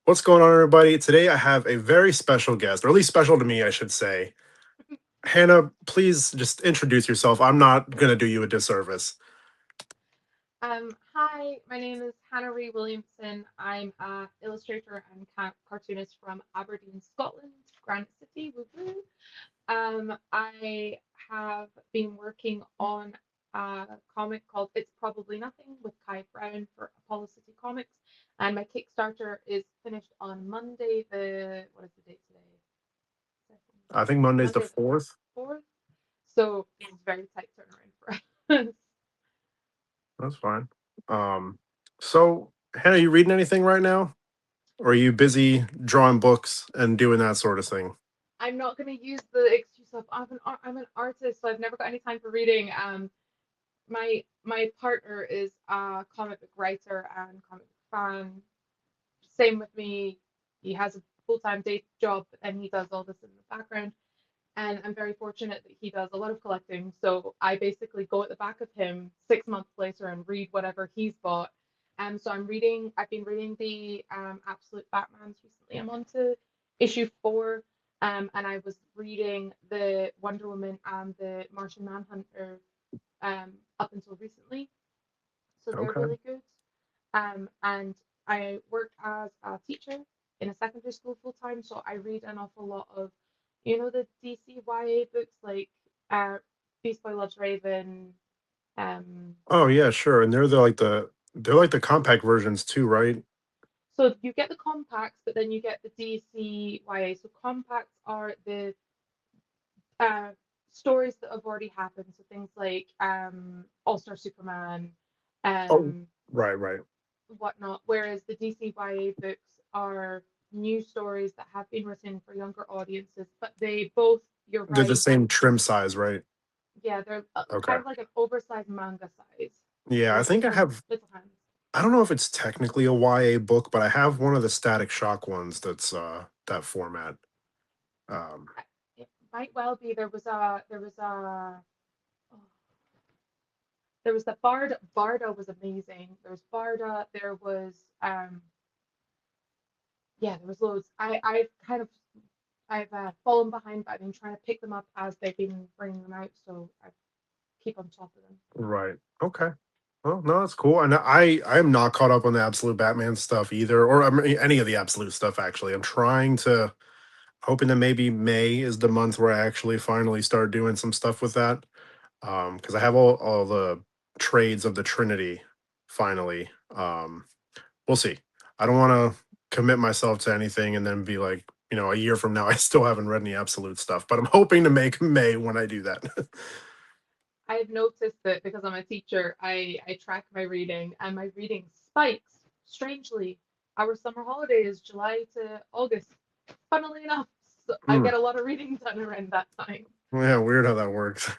What's going on, everybody? Today I have a very special guest, or at least special to me, I should say. Hannah, please just introduce yourself. I'm not going to do you a disservice. Hi, my name is Hannahri Williamson. I'm an illustrator and cartoonist from Aberdeen, Scotland, Granite City. Woo woo. I have been working on a comic called It's Probably Nothing with Kai Brown for Apollo City Comics, and my Kickstarter is finished on Monday. What is the date today? I think Monday's the Monday the 4th. 4th. So it's very tight turnaround for us. That's fine. Um, so, Hannah, you reading anything right now? Or are you busy drawing books and doing that sort of thing? I'm not going to use the excuse of I'm an artist, so I've never got any time for reading. My partner is a comic book writer and comic book fan. Same with me. He has a full time day job, and he does all this in the background. And I'm very fortunate that he does a lot of collecting. So I basically go at the back of him 6 months later and read whatever he's bought. So I've been reading the Absolute Batmans recently. I'm on to issue 4. And I was reading the Wonder Woman and the Martian Manhunter up until recently. So they're Okay. really good. And I work as a teacher in a secondary school full time, so I read an awful lot of, the DC YA books like uh, Beast Boy Loves Raven. Um, Oh, yeah, sure. And they're like the compact versions too, right? so you get the compacts, but then you get the DC YA. So compacts are the uh, stories that have already happened. So things like All Star Superman, Oh, um, right, right. whatnot. Whereas the DCYA books are new stories that have been written for younger audiences, but they both, you're They're the right, same trim size, right? yeah, they're Okay. kind of like an oversized manga size Yeah, I with think I have little hands. I don't know if it's technically a YA book, but I have one of the Static Shock ones that's that format. Um It might well be. Oh, there was the Barda was amazing. There was Barda. There was yeah, there was loads. I've fallen behind, but I've been trying to pick them up as they've been bringing them out, so I keep on top of them. right. Okay. Well, no, that's cool. And I am not caught up on the Absolute Batman stuff either, or I mean, any of the Absolute stuff actually. I'm trying to hoping that maybe May is the month where I actually finally start doing some stuff with that. Because I have all the trades of the Trinity finally. We'll see. I don't want to commit myself to anything and then be like, a year from now, I still haven't read any Absolute stuff. But I'm hoping to make May when I do that. I've noticed that because I'm a teacher, I track my reading and my reading spikes. Strangely, our summer holiday is July to August. Funnily enough, so I Hmm. get a lot of reading done around that time. Yeah, weird how that works.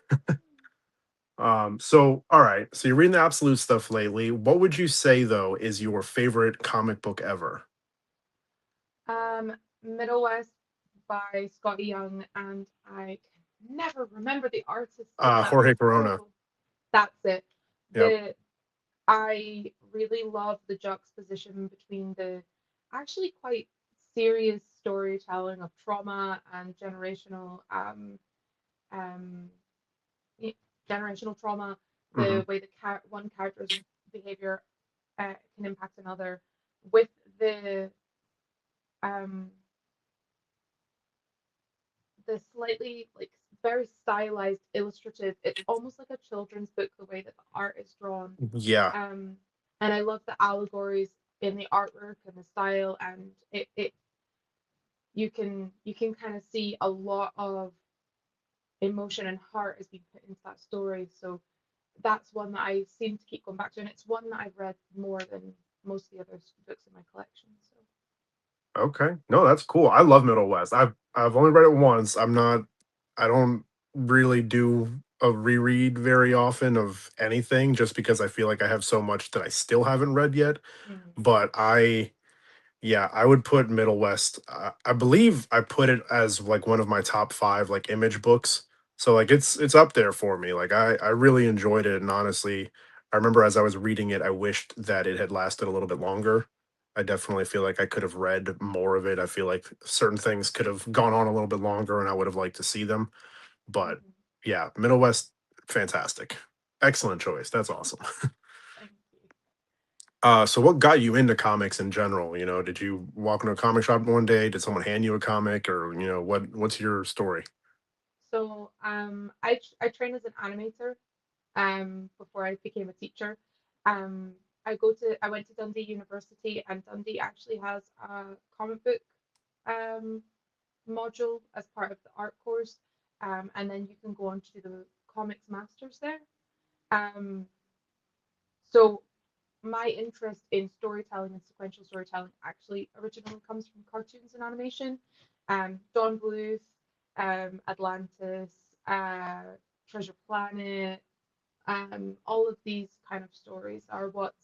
So all right, so you're reading the Absolute stuff lately. What would you say though is your favorite comic book ever? Middle West by Scotty Young, and I can never remember the artist's name. I'm Jorge Corona. terrible. That's it. Yep. The I really love the juxtaposition between the actually quite serious storytelling of trauma and um, generational trauma, Hmm. the way the one character's behavior can impact another, with um, the slightly like very stylized, illustrative. It's almost like a children's book the way that the art is drawn. Yeah. Um, and I love the allegories in the artwork and the style, and it you can kind of see a lot of emotion and heart has been put into that story. So that's one that I seem to keep going back to, and it's one that I've read more than most of the other books in my collection. So Okay. No, that's cool. I love Middle West. I've only read it once. I don't really do a reread very often of anything just because I feel like I have so much that I still haven't read yet. mm. But yeah, I would put Middle West. I believe I put it as like one of my top 5 like image books. So like it's up there for me. Like I really enjoyed it, and honestly, I remember as I was reading it, I wished that it had lasted a little bit longer. I definitely feel like I could have read more of it. I feel like certain things could have gone on a little bit longer, and I would have liked to see them. But Mhm. yeah, Middle West, fantastic. Excellent choice. That's awesome. Thank you. So what got you into comics in general? You know, did you walk into a comic shop one day? Did someone hand you a comic, or you know, what's your story? So I trained as an animator before I became a teacher. Um, I went to Dundee University, and Dundee actually has a comic book um, module as part of the art course, and then you can go on to the comics masters there. Um, so my interest in storytelling and sequential storytelling actually originally comes from cartoons and animation. Don Bluth, Atlantis, uh, Treasure Planet, all of these kind of stories are what's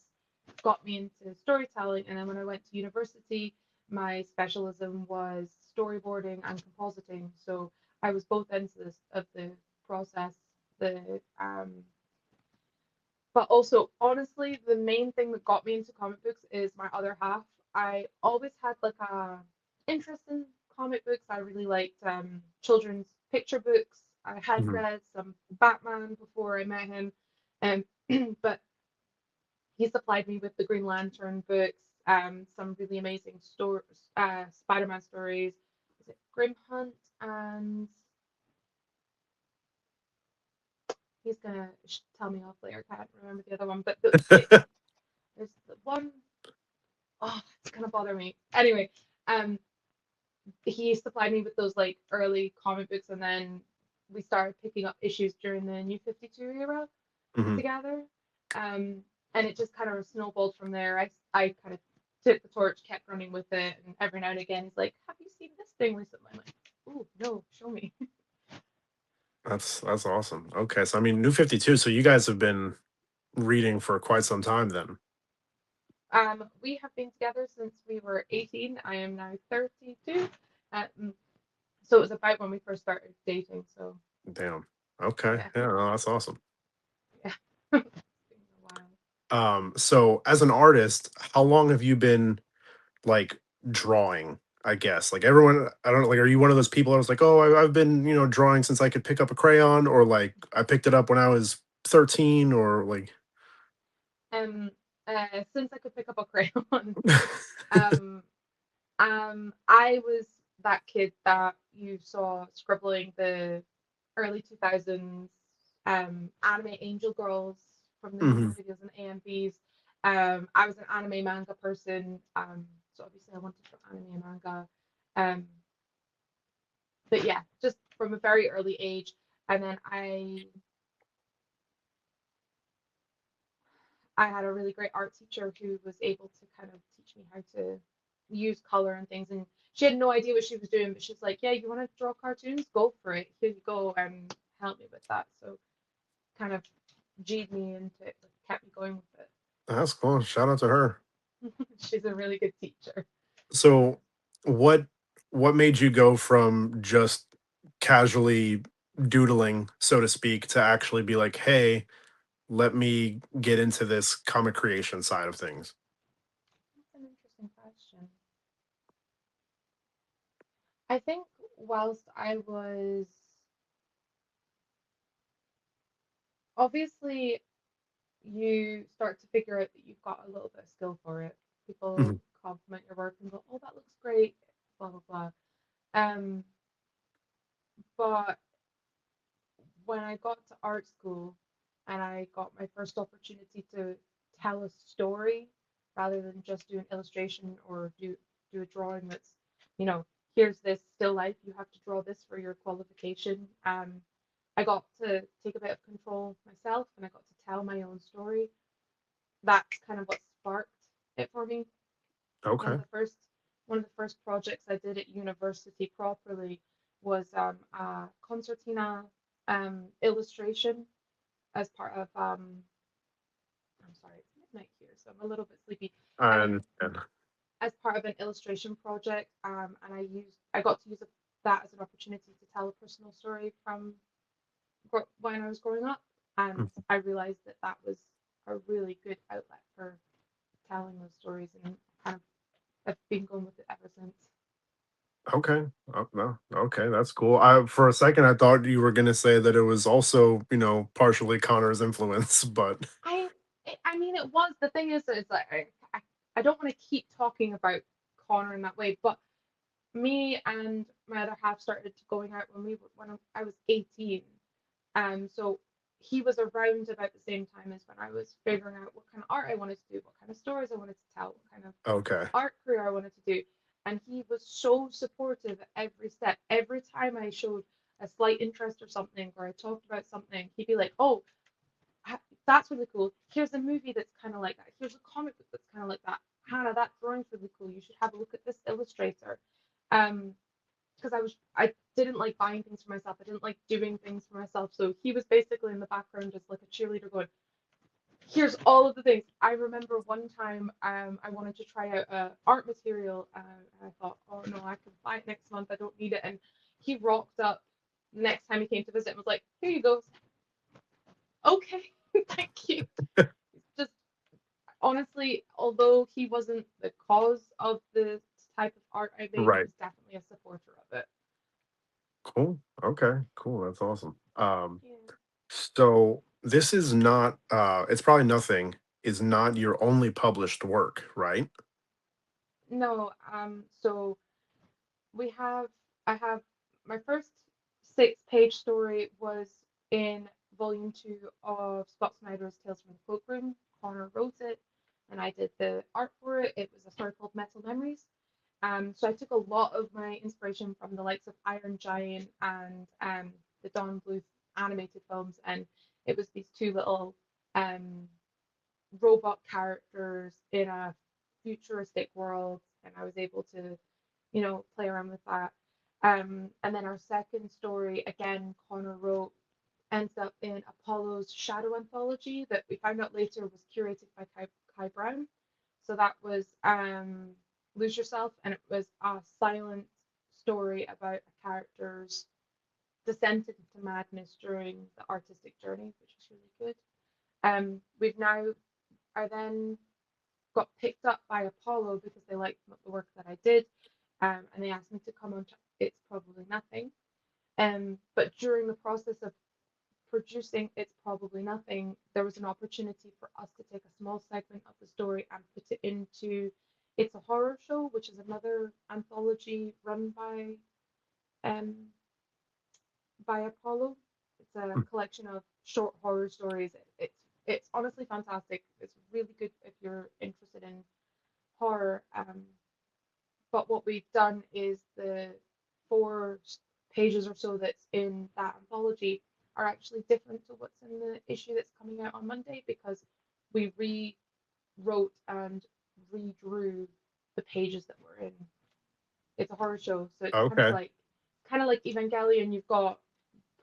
got me into storytelling. And then when I went to university, my specialism was storyboarding and compositing. So I was both ends of the process. The But also, honestly, the main thing that got me into comic books is my other half. I always had like a interest in comic books. I really liked children's picture books. I had Mhm. read some Batman before I met him, um, but he supplied me with the Green Lantern books, some really amazing stories, Spider-Man stories. Was it Grim Hunt? And he's gonna tell me off later. I can't remember the other one, but there's the one oh, it's gonna bother me. Anyway, um, he supplied me with those like early comic books, and then we started picking up issues during the New 52 era Mhm. together. Um, and it just kind of snowballed from there. I kind of took the torch, kept running with it, and every now and again he's like, "Have you seen this thing recently?" I'm like, "Ooh, no, show me." That's awesome. Okay, so I mean, New 52. So you guys have been reading for quite some time then. We have been together since we were 18. I am now 32. So it was about when we first started dating. So Damn. Okay. yeah, Yeah, no, that's awesome. yeah. It's been a while. So as an artist, how long have you been like drawing? I guess like everyone, I don't know, like, are you one of those people that was like, oh, I've been, you know, drawing since I could pick up a crayon, or like I picked it up when I was 13, or like, Um, since I could pick up a crayon, um, I was that kid that you saw scribbling the early 2000s anime angel girls from the Mhm. music videos and AMVs. I was an anime manga person, so obviously I wanted to draw anime and manga. Um, but yeah, just from a very early age, and then I had a really great art teacher who was able to kind of teach me how to use color and things. And she had no idea what she was doing, but she's like, "Yeah, you want to draw cartoons? Go for it. Here you go," and help me with that. So kind of G'd me into it, like, kept me going with That's cool. Shout out to her. it. She's a really good teacher. So what what made you go from just casually doodling, so to speak, to actually be like, hey, let me get into this comic creation side of things? That's an interesting question. I think whilst I was obviously you start to figure out that you've got a little bit of skill for it. People Mhm. compliment your work and go, "Oh, that looks great," blah blah blah. Um, but when I got to art school and I got my first opportunity to tell a story rather than just do an illustration or do a drawing that's, you know, here's this still life, you have to draw this for your qualification. I got to take a bit of control myself and I got to tell my own story. That's kind of what sparked it for me. One of Okay. the first one of the first projects I did at university properly was a concertina illustration as part of I'm sorry, it's midnight here, so I'm a little bit sleepy. Um, And as part of an illustration project, and I got to use that as an opportunity to tell a personal story from when I was growing up, and I realized that that was a really good outlet for telling those stories and kind of I've been going with it ever since. Okay. Oh, no. Okay, that's cool. For a second I thought you were gonna say that it was also, partially Connor's influence, but I I mean, it was the thing is like I don't want to keep talking about Connor in that way, but me and my other half started going out when I was 18. So he was around about the same time as when I was figuring out what kind of art I wanted to do, what kind of stories I wanted to tell, what kind of okay. art career I wanted to do. And he was so supportive at every step. Every time I showed a slight interest or something, or I talked about something, he'd be like, "Oh, that's really cool. Here's a movie that's kind of like that. Here's a comic book that's kind of like that. Hannah, that drawing's really cool. You should have a look at this illustrator." Um, because I didn't like buying things for myself. I didn't like doing things for myself. So he was basically in the background just like a cheerleader going, here's all of the things. I remember one time I wanted to try out art material and I thought, oh no, I can buy it next month. I don't need it. And he rocked up the next time he came to visit and was like, here you go. Okay, thank you. Just honestly, although he wasn't the cause of the type of art I made, he Right. was definitely a supporter of it. Cool. Okay, cool. That's awesome. Yeah. So this is not it's probably nothing is not your only published work, right? No, so we have I have my first 6-page story was in volume 2 of Scott Snyder's Tales from the Cloakroom. Connor wrote it, and I did the art for it. It was a story called Metal Memories. So I took a lot of my inspiration from the likes of Iron Giant and the Don Bluth animated films, and it was these two little um, robot characters in a futuristic world, and I was able to, play around with that. And then our second story, again, Connor wrote, ends up in Apollo's Shadow anthology that we found out later was curated by Kai Brown. So that was Lose Yourself, and it was a silent story about a character's descent into madness during the artistic journey, which was really good. We've now are then got picked up by Apollo because they liked the work that I did, and they asked me to come on to It's Probably Nothing. But during the process of producing It's Probably Nothing, there was an opportunity for us to take a small segment of the story and put it into It's a Horror Show, which is another anthology run um, by Apollo. It's a collection of short horror stories. It's honestly fantastic. It's really good if you're interested in horror. But what we've done is the 4 pages or so that's in that anthology are actually different to what's in the issue that's coming out on Monday because we rewrote and redrew the pages that were in It's a Horror Show. So it's kind of Okay. like Evangelion. You've got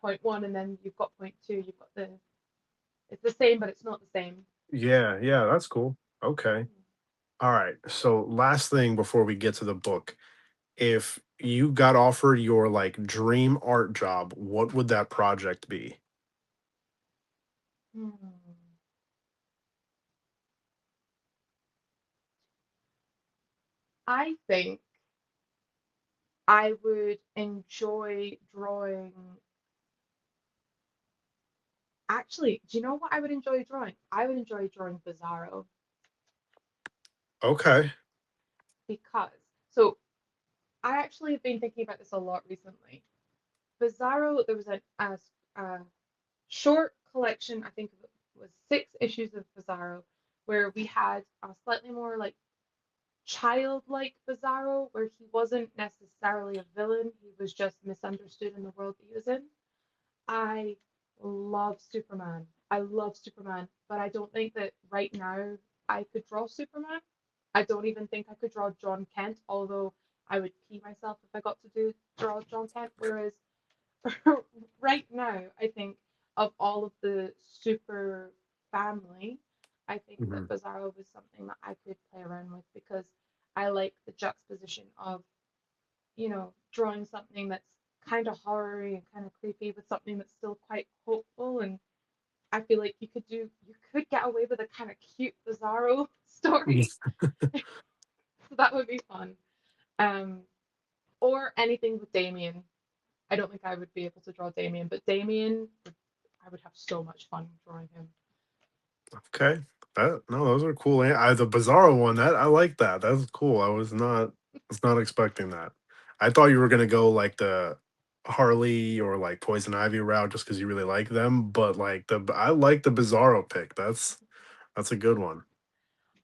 point 1 and then you've got point 2. You've got the it's the same, but it's not the same. Yeah, yeah, that's cool. Okay. All right. So last thing before we get to the book, if you got offered your like dream art job, what would that project be? Hmm. I think I would enjoy drawing. Actually, do you know what I would enjoy drawing? I would enjoy drawing Bizarro Okay. because so I actually have been thinking about this a lot recently. Bizarro, there was a short collection, I think it was 6 issues of Bizarro, where we had a slightly more like childlike Bizarro, where he wasn't necessarily a villain, he was just misunderstood in the world that he was in. I love Superman. I love Superman, but I don't think that right now I could draw Superman. I don't even think I could draw John Kent, although I would pee myself if I got to draw John Kent. Whereas right now, I think of all of the super family, I think Mhm. that Bizarro was something that I could play around with because I like the juxtaposition of, drawing something that's kind of horror and kind of creepy with something that's still quite hopeful. And I feel like you could get away with a kind of cute Bizarro story. So that would be fun. Um, or anything with Damien. I don't think I would be able to draw Damien, but Damien, I would have so much fun drawing him. Okay. That no, those are cool. The Bizarro one, that I like that. That's cool. I was not expecting that. I thought you were gonna go like the Harley or like Poison Ivy route just because you really like them, but like I like the Bizarro pick. That's a good one.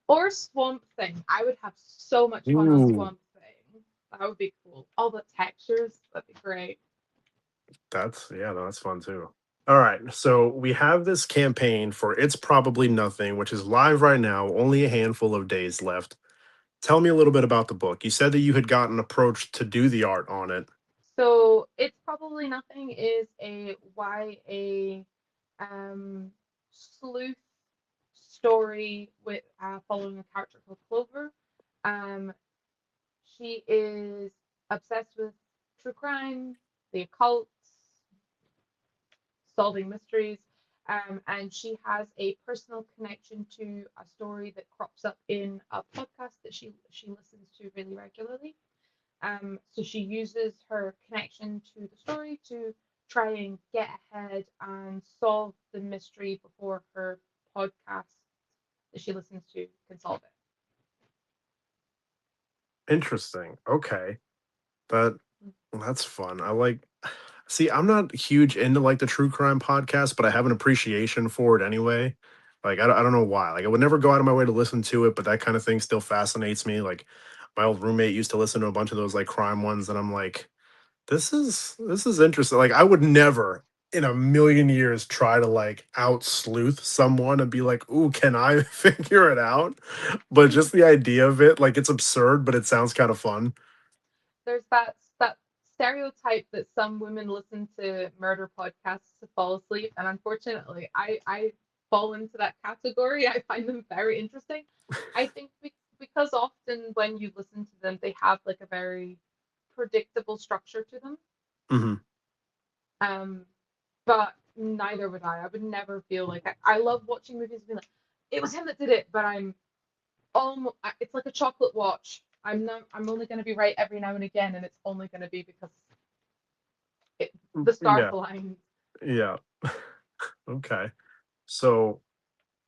Or Swamp Thing. I would have so much fun on Ooh, Swamp Thing. That would be cool. All the textures, that'd be great. that's yeah, no, that's fun too. All right, so we have this campaign for It's Probably Nothing, which is live right now, only a handful of days left. Tell me a little bit about the book. You said that you had gotten approached to do the art on it. So It's Probably Nothing is a YA sleuth story with following a character called Clover. Um, she is obsessed with true crime, the occult, solving mysteries, and she has a personal connection to a story that crops up in a podcast that she listens to really regularly. So she uses her connection to the story to try and get ahead and solve the mystery before her podcast that she listens to can solve Interesting. Okay. That it. that's fun. I like see, I'm not huge into like the true crime podcast, but I have an appreciation for it anyway. Like I don't know why. Like I would never go out of my way to listen to it, but that kind of thing still fascinates me. Like my old roommate used to listen to a bunch of those like crime ones, and I'm like, this is interesting. Like I would never in a million years try to like out sleuth someone and be like, "Ooh, can I figure it out?" But just the idea of it, like it's absurd, but it sounds kind of fun. There's that stereotype that some women listen to murder podcasts to fall asleep, and unfortunately, I fall into that category. I find them very interesting. I think because often when you listen to them, they have like a very predictable structure to them. Mhm. Um, but neither would I. I would never feel like I love watching movies and being like, it was him that did it, but I'm almost it's like a chocolate watch. I'm only going to be right every now and again, and it's only going to be because the stars Yeah. aligned. Yeah. Okay. So,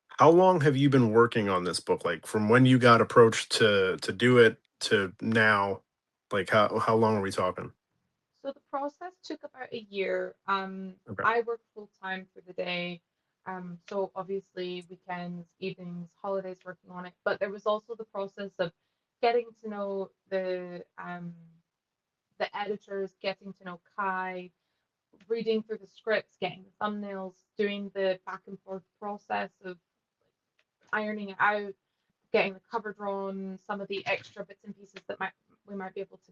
how long have you been working on this book? Like from when you got approached to do it to now, like how long are we talking? So the process took about a year. Okay. I work full time for the day. So obviously weekends, evenings, holidays working on it. But there was also the process of getting to know the editors, getting to know Kai, reading through the scripts, getting the thumbnails, doing the back and forth process of ironing it out, getting the cover drawn, some of the extra bits and pieces that we might be able to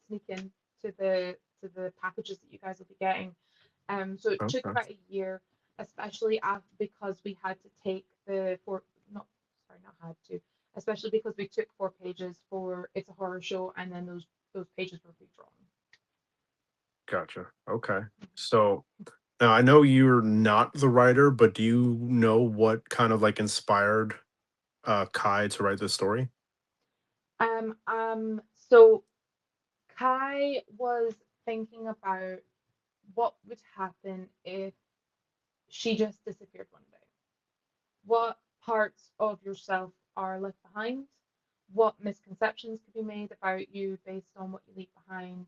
sneak in to the packages that you guys will be getting. So it took Okay. about a year, especially because we had to take the four not sorry not had to, especially because we took 4 pages for It's a Horror Show, and then those pages were redrawn. Gotcha. Okay. So now I know you're not the writer, but do you know what kind of like inspired Kai to write this story? So Kai was thinking about what would happen if she just disappeared one day. What parts of yourself are left behind? What misconceptions could be made about you based on what you leave behind?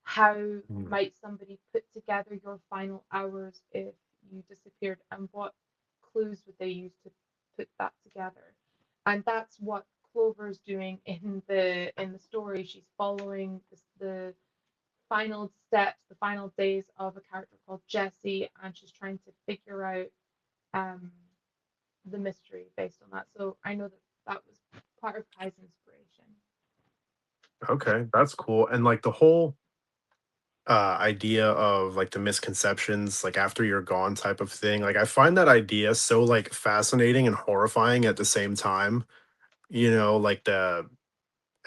How Mm. might somebody put together your final hours if you disappeared, and what clues would they use to put that together? And that's what Clover's doing in the story. She's following the final steps, the final days of a character called Jessie, and she's trying to figure out um, the mystery based on that. So I know that that was part of Kai's inspiration. Okay, that's cool. And like the whole idea of like the misconceptions like after you're gone type of thing, like I find that idea so like fascinating and horrifying at the same time. Like the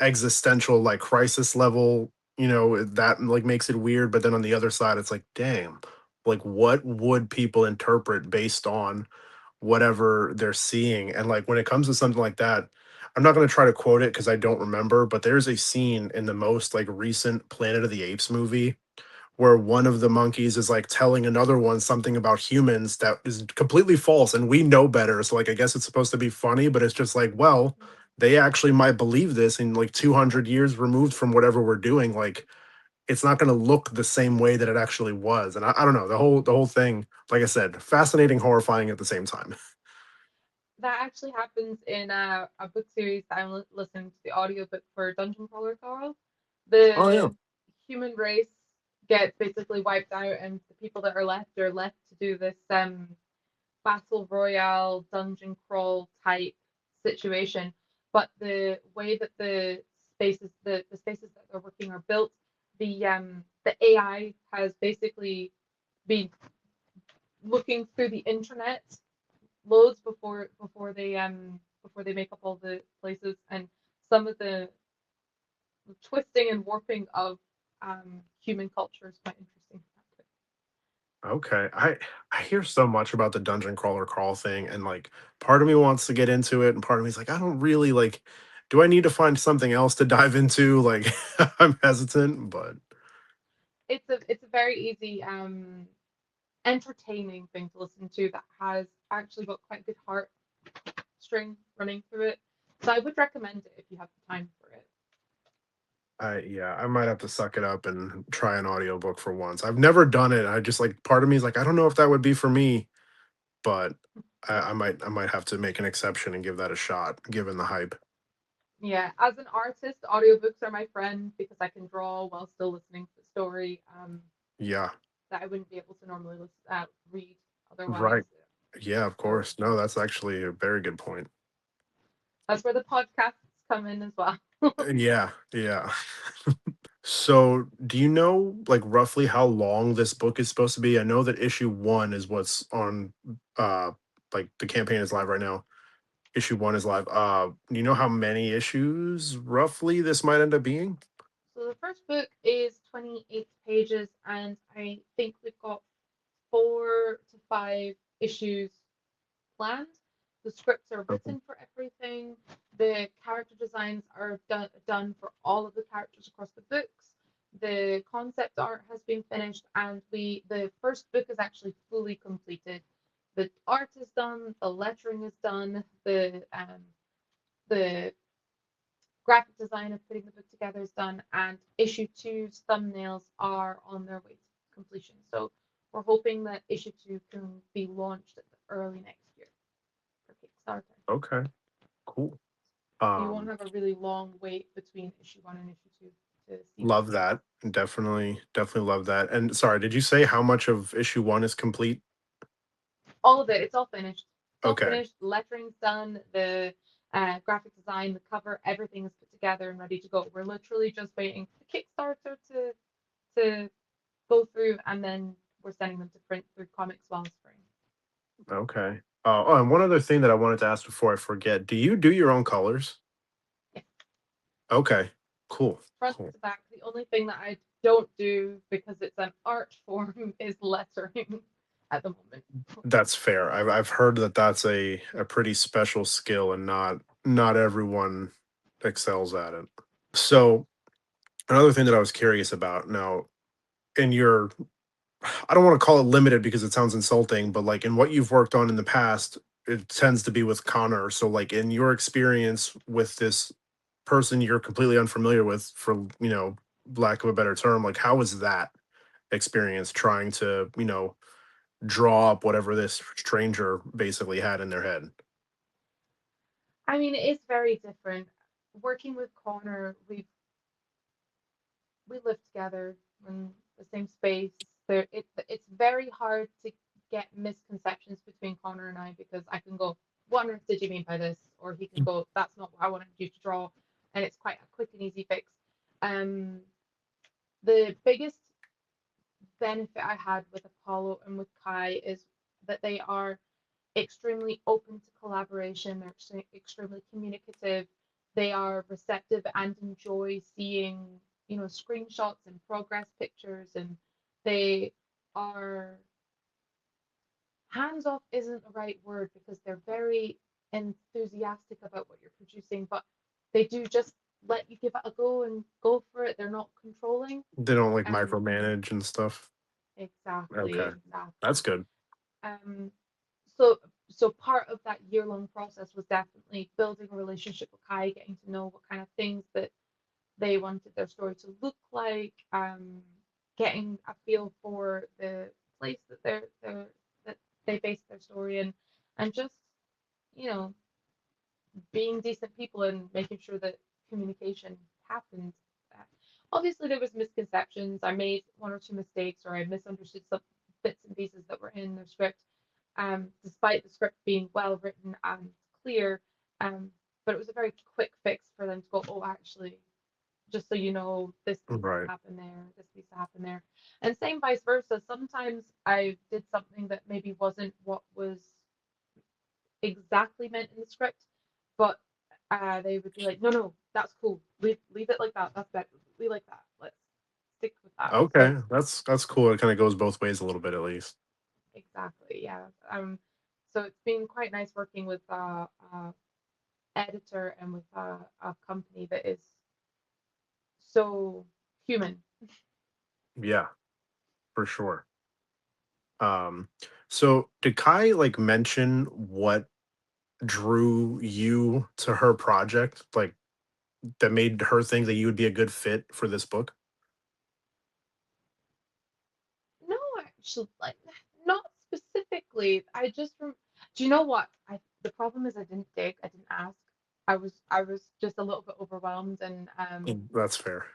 existential like crisis level, that like makes it weird, but then on the other side it's like, damn, like what would people interpret based on whatever they're seeing? And like when it comes to something like that, I'm not going to try to quote it because I don't remember, but there's a scene in the most like recent Planet of the Apes movie where one of the monkeys is like telling another one something about humans that is completely false and we know better. So like I guess it's supposed to be funny, but it's just like, well, they actually might believe this in like 200 years removed from whatever we're doing. Like it's not going to look the same way that it actually was. And I don't know, the whole thing, like I said, fascinating, horrifying at the same time. That actually happens in a book series that I'm listening to the audiobook for Dungeon Crawler Carl. Oh yeah. The human race gets basically wiped out, and the people that are left to do this battle royale dungeon crawl type situation. But the way that the spaces that they're working are built, the AI has basically been looking through the internet loads before they make up all the places, and some of the twisting and warping of human culture is quite interesting. Okay. I hear so much about the dungeon crawler crawl thing and like part of me wants to get into it and part of me is like I don't really like do I need to find something else to dive into? Like I'm hesitant, but It's a very easy entertaining thing to listen to that has actually got quite good heart string running through it. So I would recommend it if you have the time for it. I yeah, I might have to suck it up and try an audiobook for once. I've never done it. I just like part of me is like I don't know if that would be for me, but I might have to make an exception and give that a shot given the hype. Yeah, as an artist, audiobooks are my friend because I can draw while still listening to the story. Yeah. That I wouldn't be able to normally read otherwise. Right. Yeah, of So course. No, that's actually a very good point. that's where the podcasts come in as well. Yeah, yeah. So, do you know like roughly how long this book is supposed to be? I know that issue 1 is what's on uh like the campaign is live right now. Issue 1 is live. Do you know how many issues roughly this might end up being? So the first book is 28 pages, and I think we've got 4 to 5 issues planned. The scripts are Okay. written for everything. The character designs are done for all of the characters across the books. The concept art has been finished, and the first book is actually fully completed. The art is done, the lettering is done, the graphic design of putting the book together is done, and issue two's thumbnails are on their way to completion. So we're hoping that issue two can be launched early next year for Kickstarter. Okay, cool. So you won't Um have a really long wait between issue one and issue two to see this love book. that. Definitely love that. And sorry, did you say how much of issue 1 is complete? All of it, it's all finished. It's all Okay. finished. The lettering's done. The graphic design, the cover, everything is put together and ready to go. We're literally just waiting for the Kickstarter to go through, and then we're sending them to print through Comics Well Spring. Okay. Oh, and one other thing that I wanted to ask before I forget. Do you do your own colors? Yeah, Okay. Cool. front Cool. to back. The only thing that I don't do because it's an art form is lettering at the moment. That's fair. I've heard that that's a pretty special skill and not everyone excels at it. So, another thing that I was curious about now in your I don't want to call it limited because it sounds insulting, but like in what you've worked on in the past, it tends to be with Connor. So like in your experience with this person you're completely unfamiliar with for, lack of a better term, like how was that experience trying to, draw up whatever this stranger basically had in their head? I mean, it is very different. Working with Connor, we live together in the same space. It's very hard to get misconceptions between Connor and I because I can go, what on earth did you mean by this? Or he can go, that's not what I wanted you to draw. And it's quite a quick and easy fix. Um, the biggest benefit I had with Apollo and with Kai is that they are extremely open to collaboration. They're extremely communicative. They are receptive and enjoy seeing, screenshots and progress pictures. And they are hands off isn't the right word because they're very enthusiastic about what you're producing, but they do just let you give it a go and go for it. They're not controlling. They don't like Um, micromanage and stuff. exactly, Okay, exactly. that's good. Um, so so part of that year-long process was definitely building a relationship with Kai, getting to know what kind of things that they wanted their story to look like, getting a feel for the place that that they based their story in, and just you know being decent people and making sure that communication happened. Uh, Obviously, there was misconceptions. I made one or two mistakes, or I misunderstood some bits and pieces that were in the script. Despite the script being well written and clear, but it was a very quick fix for them to go, oh, actually, just so you know, this needs to Right. happen there, this needs to happen there. And same vice versa. Sometimes I did something that maybe wasn't what was exactly meant in the script, but they would be like, no, no, that's cool. Leave it like that. That's better. We like that. Let's stick with that. So Okay, that's cool. It kind of goes both ways a little bit at least. exactly, yeah. So it's been quite nice working with editor and with a company that is so human. Yeah, for sure. Um, so did Kai like mention what drew you to her project? Like that made her think that you would be a good fit for this book? No, actually, like not specifically. Do you know what? The problem is I didn't dig. I didn't ask. I was just a little bit overwhelmed and That's fair.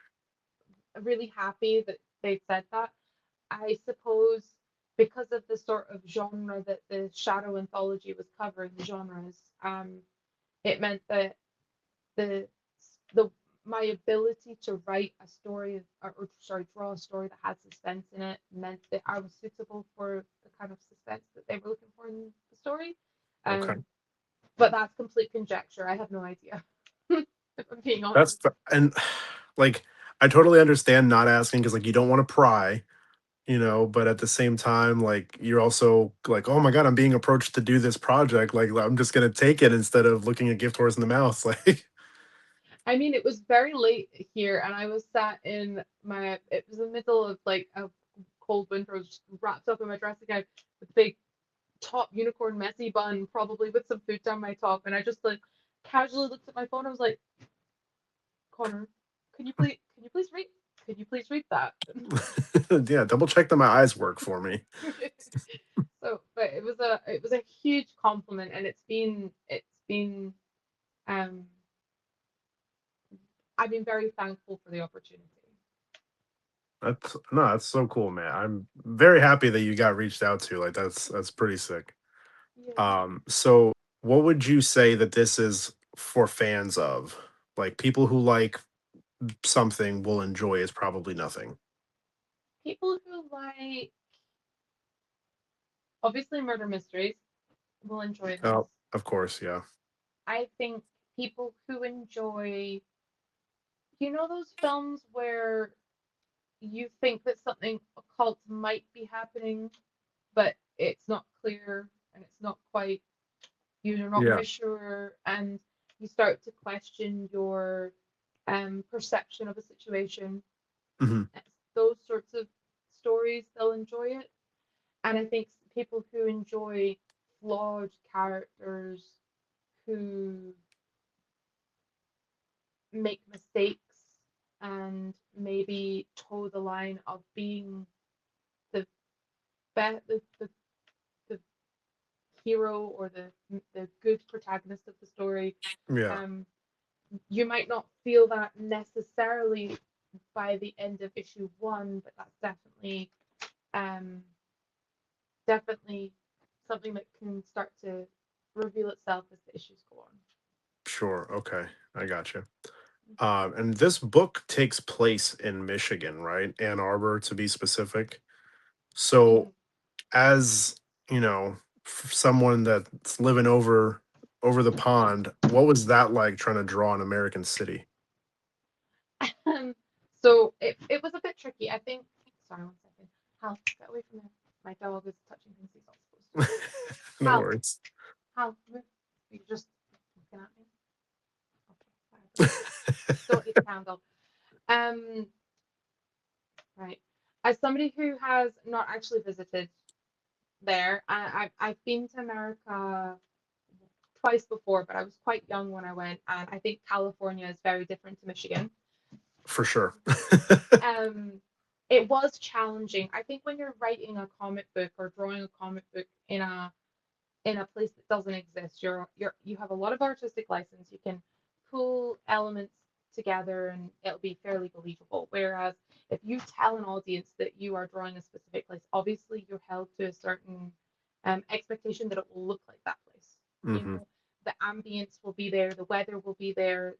really happy that they said that. I suppose because of the sort of genre that the shadow anthology was covering, the genres, it meant that the the my ability to write a story or sorry draw a story that had suspense in it meant that I was suitable for the kind of suspense that they were looking for in the story. Okay. Um, but that's complete conjecture. I have no idea. If I'm being That's honest. and like I totally understand not asking because like you don't want to pry, but at the same time, like you're also like, oh my god, I'm being approached to do this project. Like I'm just gonna take it instead of looking a gift horse in the mouth. Like, I mean, it was very late here, and I was sat in my. It was the middle of like a cold winter. I was just wrapped up in my dressing gown with a big top unicorn messy bun, probably with some food down my top, and I just like casually looked at my phone. I was like, Connor, can you please read? Can you please read that? yeah, double check that my eyes work for me. So, but it was a huge compliment, and it's been um I've been very thankful for the opportunity. That's no, that's so cool, man. I'm very happy that you got reached out to. Like that's pretty sick. Yeah. So what would you say that this is for fans of? Like people who like something will enjoy is probably nothing. People who like obviously murder mysteries will enjoy this. Oh, of course, yeah. I think people who enjoy, those films where you think that something occult might be happening, but it's not clear and it's not quite, you're not Yeah. very sure, and you start to question your perception of a situation. Mhm. Those sorts of stories, they'll enjoy it. And I think people who enjoy flawed characters who make mistakes and maybe toe the line of being the the hero or the good protagonist of the story. Yeah, Um, you might not feel that necessarily by the end of issue one, but that's um, definitely something that can start to reveal itself as the issues go on. sure. Okay. I got you. And this book takes place in Michigan, right? Ann Arbor to be specific. So, Mm. as someone that's living over the pond, what was that like trying to draw an American city? Um, so it was a bit tricky. I think. Sorry, 1 second. Hal, get away from there. My dog is touching things he's not supposed to. No Hal, worries. Hal, move. Are you just looking at me? Okay, don't eat the candle. Um, right. As somebody who has not actually visited there, I've been to America twice before, but I was quite young when I went, and I think California is very different to Michigan. For sure. Um, it was challenging. I think when you're writing a comic book or drawing a comic book in a place that doesn't exist, you have a lot of artistic license. You can pull elements together and it'll be fairly believable. Whereas if you tell an audience that you are drawing a specific place, obviously you're held to a certain expectation that it will look like that place. You Hmm. know, the ambience will be there, the weather will be there,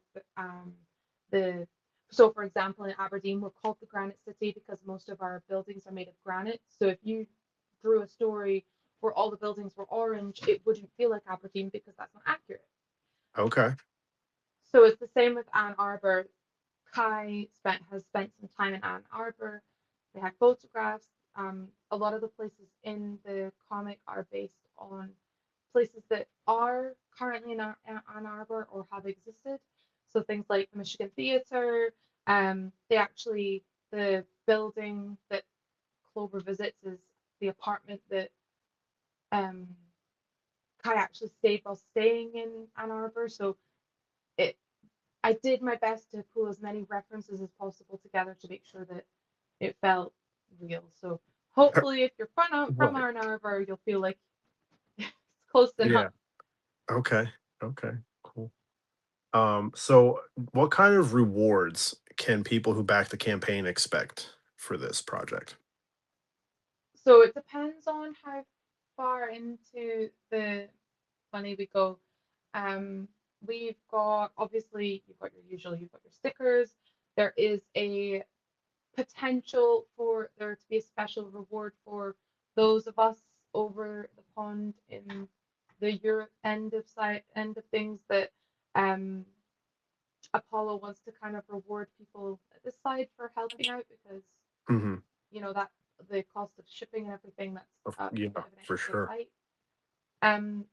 the so for example in Aberdeen we're called the Granite City because most of our buildings are made of granite. So if you drew a story where all the buildings were orange, it wouldn't feel like Aberdeen because that's not accurate. Okay. So it's the same with Ann Arbor. Has spent some time in Ann Arbor. They had photographs. A lot of the places in the comic are based on places that are currently in Ann Arbor or have existed. So things like the Michigan Theater. The building that Clover visits is the apartment that um, Kai actually stayed while staying in Ann Arbor. So it I did my best to pull as many references as possible together to make sure that it felt real. So hopefully, if you're from Right. Ann Arbor, you'll feel like it's close enough. Yeah. Okay. Okay. Cool. So what kind of rewards can people who back the campaign expect for this project? So it depends on how far into the money we go. Um, we've got obviously you've got your stickers. There is a potential for there to be a special reward for those of us over the pond in the Europe end of things that um, Apollo wants to kind of reward people at this side for helping out because Hmm. that the cost of shipping and everything that's Yeah, a bit of an for extra sure. bite.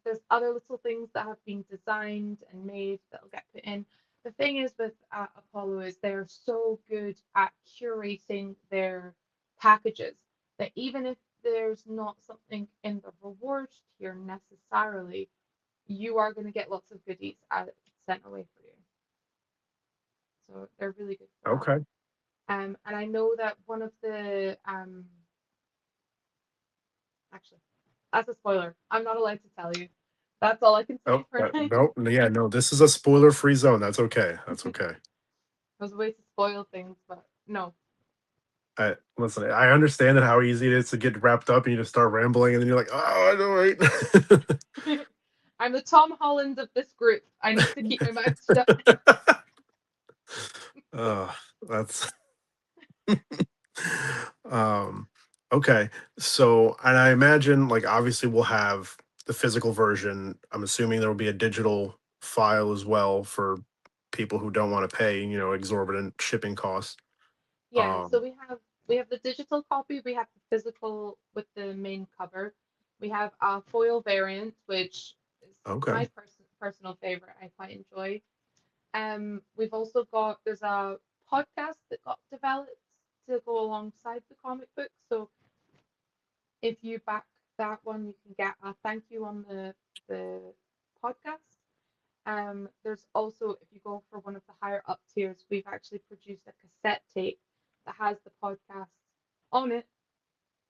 There's other little things that have been designed and made that'll get put in. The thing is with Apollo is they're so good at curating their packages that even if there's not something in the reward tier necessarily, you are going to get lots of goodies sent away for you. So they're really good for that. Okay. And I know that one of the actually that's a spoiler. I'm not allowed to tell you. That's all I can say Oh, for now. no, yeah, no, this is a spoiler-free zone. That's okay. That's okay. There's a way to spoil things, but no. Listen, I understand that how easy it is to get wrapped up and you just start rambling and then you're like, oh, I know, I'm the Tom Holland of this group. I need to keep my mouth shut. right? uh, that's um okay. So, and I imagine like obviously we'll have the physical version. I'm assuming there will be a digital file as well for people who don't want to pay, exorbitant shipping costs. Yeah, so Um, we have the digital copy, we have the physical with the main cover. We have a foil variant, which is okay. my personal favorite. I quite enjoy. We've also got there's a podcast that got developed to go alongside the comic book. So if you back that one, you can get a thank you on the podcast. There's also, if you go for one of the higher up tiers, we've actually produced a cassette tape that has the podcast on it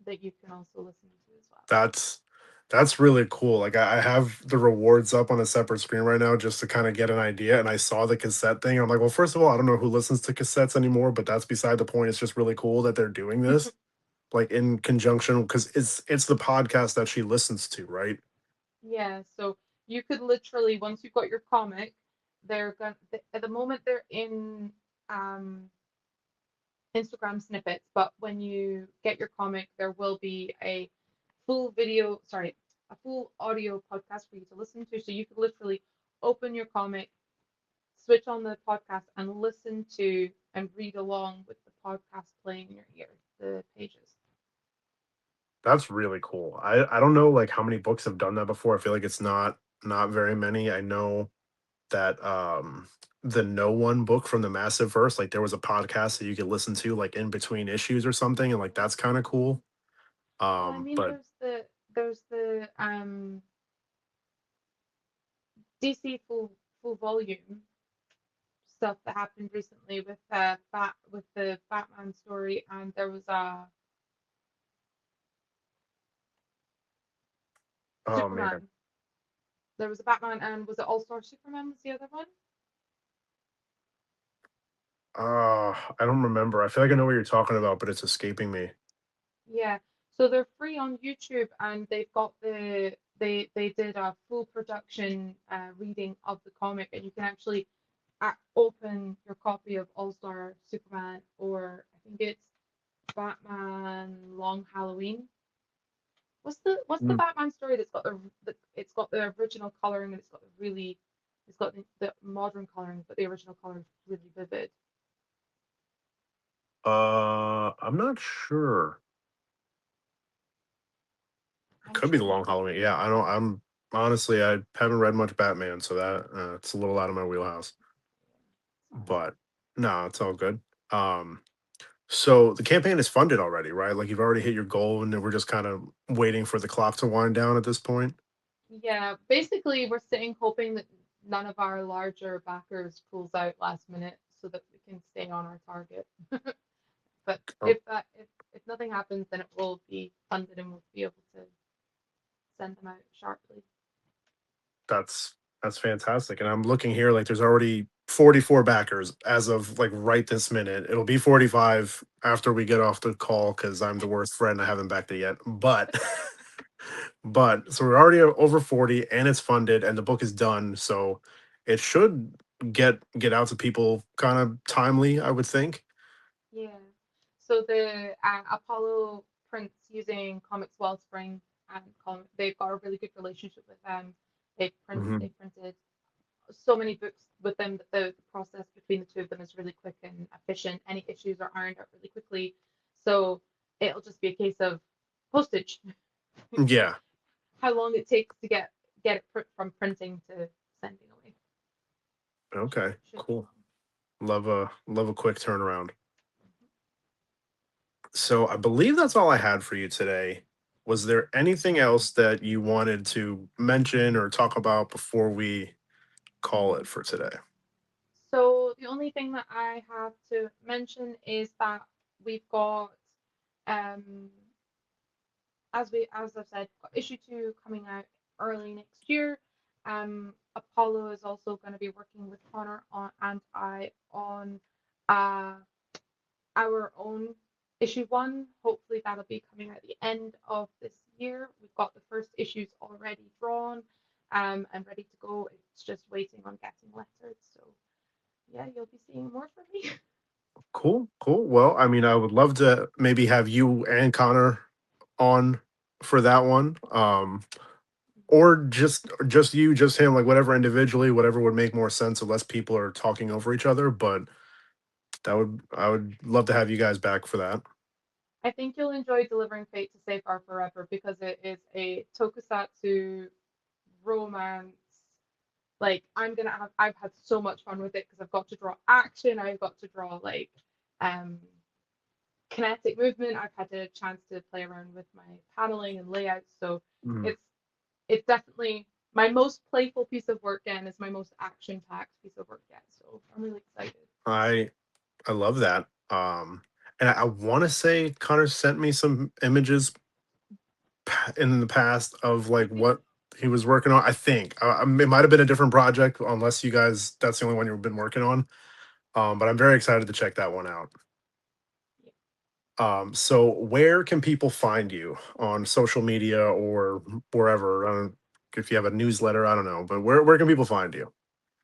that you can also listen to as well. That's that's really cool. Like I have the rewards up on a separate screen right now just to kind of get an idea. And I saw the cassette thing. I'm like, well, first of all, I don't know who listens to cassettes anymore, but that's beside the point. It's just really cool that they're doing this, like in conjunction, because it's the podcast that she listens to, right? Yeah, so you could literally once you've got your comic, they're going at the moment they're in um Instagram snippets, but when you get your comic, there will be a a full audio podcast for you to listen to. So you could literally open your comic, switch on the podcast, and listen to and read along with the podcast playing in your ear, the pages. That's really cool. I don't know like how many books have done that before. I feel like it's not not very many. I know that the No One book from the Massive Verse, like there was a podcast that you could listen to like in between issues or something, and like that's kind of cool. Well, I mean, But there's the DC full volume stuff that happened recently with with the Batman story, and there was a oh man, Superman. There was a Batman, and was it All Star Superman? Was the other one? I don't remember. I feel like I know what you're talking about, but it's escaping me. Yeah. So they're free on YouTube, and they've got they did a full production reading of the comic, and you can actually open your copy of All Star Superman, or I think it's Batman Long Halloween. What's the Mm. Batman story that's got it's got the original coloring, and it's got the really it's got the modern coloring, but the original coloring is really vivid. I'm not sure. I'm Could be the trying to Long think. Halloween. Yeah, I don't. I'm honestly, I haven't read much Batman, so that it's a little out of my wheelhouse. Sorry. But no, it's all good. Um, so the campaign is funded already, right? Like you've already hit your goal, and then we're just kind of waiting for the clock to wind down at this point. Yeah, basically we're sitting hoping that none of our larger backers pulls out last minute so that we can stay on our target. But Oh, if nothing happens, then it will be funded and we'll be able to send them out sharply. that's that's fantastic. And I'm looking here, like there's already 44 backers as of like right this minute. It'll be 45 after we get off the call because I'm the worst friend. I haven't backed it yet, but. But so we're already over 40 and it's funded and the book is done. So it should get out to people kind of timely, I would think. Yeah. So the Apollo prints using Comics Wellspring, and they've got a really good relationship with them. They Mhm. printed so many books with them that the process between the two of them is really quick and efficient. Any issues are ironed out really quickly. So it'll just be a case of postage, Yeah. how long it takes to get it from printing to sending away. Okay. Should be Cool. fun. Love a quick turnaround. So I believe that's all I had for you today. Was there anything else that you wanted to mention or talk about before we call it for today? So the only thing that I have to mention is that we've got um as I've said, got issue 2 coming out early next year. Apollo is also going to be working with Connor and I on uh, our own issue 1. Hopefully, that'll be coming out at the end of this year. We've got the first issues already drawn and ready to go. It's just waiting on getting lettered. So, yeah, you'll be seeing more from me. Cool, cool. Well, I mean, I would love to maybe have you and Connor on for that one. Or just you, just him, like whatever individually, whatever would make more sense, unless people are talking over each other. But that would I would love to have you guys back for that. I think you'll enjoy delivering Fate to Save Our Forever because it is a tokusatsu romance. Like I've had so much fun with it because I've got to draw action, I've got to draw like um kinetic movement, I've had a chance to play around with my paneling and layouts. So Mm. it's it's definitely my most playful piece of work yet, and it's my most action packed piece of work yet. So I'm really excited. I I love that. And I want to say Connor sent me some images in the past of like what he was working on. I think it might have been a different project, unless you guys that's the only one you've been working on. But I'm very excited to check that one out. Yeah. So where can people find you on social media or wherever? I don't, if you have a newsletter, I don't know, but where can people find you?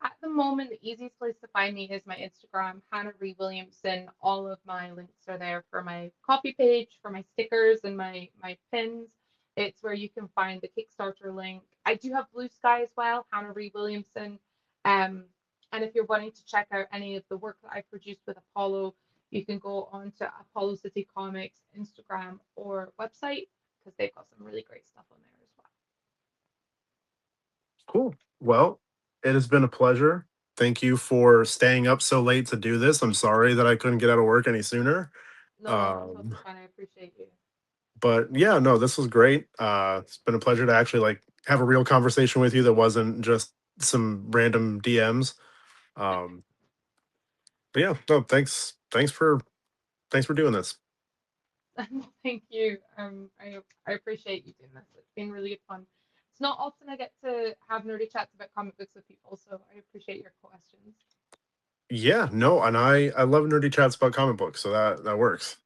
At the moment, the easiest place to find me is my Instagram, Hannahri Williamson. All of my links are there for my copy page, for my stickers, and my pins. It's where you can find the Kickstarter link. I do have Blue Sky as well, Hannahri Williamson. Um, and if you're wanting to check out any of the work that I produced with Apollo, you can go on to Apollo City Comics Instagram or website because they've got some really great stuff on there as well. Cool. Well, it has been a pleasure. Thank you for staying up so late to do this. I'm sorry that I couldn't get out of work any sooner. No, it's Um, totally fine. I appreciate you. but yeah, no, this was great. It's been a pleasure to actually like have a real conversation with you that wasn't just some random DMs. Um, but yeah, no, thanks for doing this. Thank you. I appreciate you doing this. It's been really good fun. It's not often I get to have nerdy chats about comic books with people, so I appreciate your questions. Yeah, no, and I love nerdy chats about comic books, so that works.